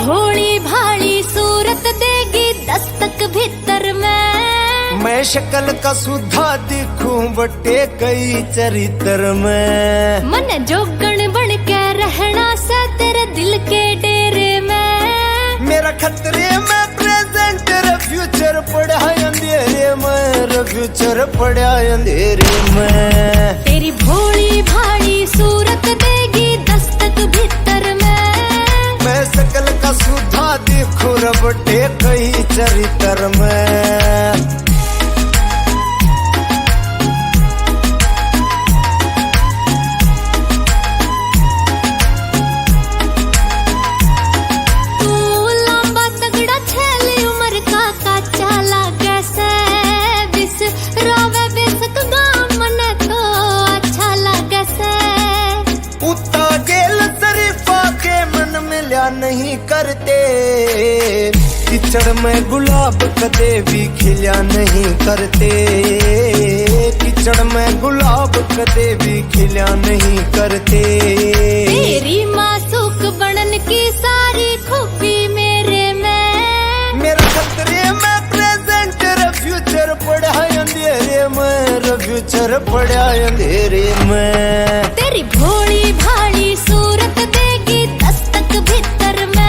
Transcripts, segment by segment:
भोली भाली सूरत देगी दस्तक भीतर में। मैं शक्ल का सुधा दिखूं बटे कई चरित्र में। मन जोगण बन के रहना से तेरे दिल के डेरे में। मेरा खतरे में प्रेजेंट रे फ्यूचर पड़ा अंधेरे में, रे फ्यूचर पड़ा अंधेरे में। तेरी भोली भाली सूरत देगी दस्तक भीतर में। मैं शकल का सुधा दिखूं बटे कई चरित्र में। नहीं करते कीचड़ में गुलाब कदे भी खिला नहीं करते। कीचड़ में गुलाब कदे भी खिला नहीं करते। तेरी मासूक बनन की सारी खूबी मेरे में। मेरा खतरे में प्रेजेंट रे फ्यूचर पड़ा अंधेरे में, रे फ्यूचर पड़ा अंधेरे में। तेरी भोली भाली सूरत देगी दस्तक भीतर में।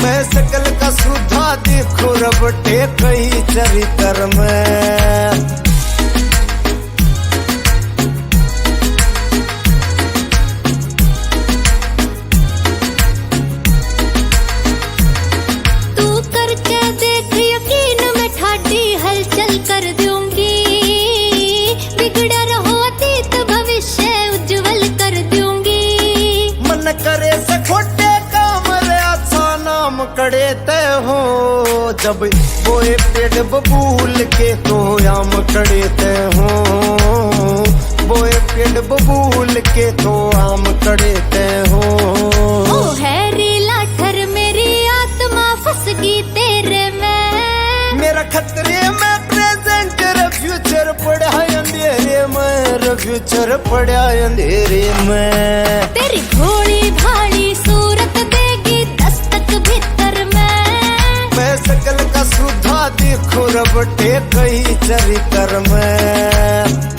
मैं शकल का सुधा दिखूं बटे कई चरित्र में। तू करके देख यकीन में ठाठी हलचल कर दूंगी। बिगड़ा रहो अतीत भविष्य उज्जवल कर दूंगी। मन करे से खोटे काम रे अच्छा नाम कड़े ते हो। जब बोए पेड़ बबूल के तो आम कड़े ते हो। बोए पेड़ बबूल के तो आम कड़े ते हो। ओ हैरी लाठर मेरी आत्मा फंस गई तेरे में। मेरा खतरे में प्रेजेंट रे फ्यूचर पड़ा अंधेरे में, रे फ्यूचर पड़ा अंधेरे में। तेरी भोली भाली सूरत देगी दस्तक भीतर में। मैं शकल का सुधा दिखूं बटे कई चरित्र में।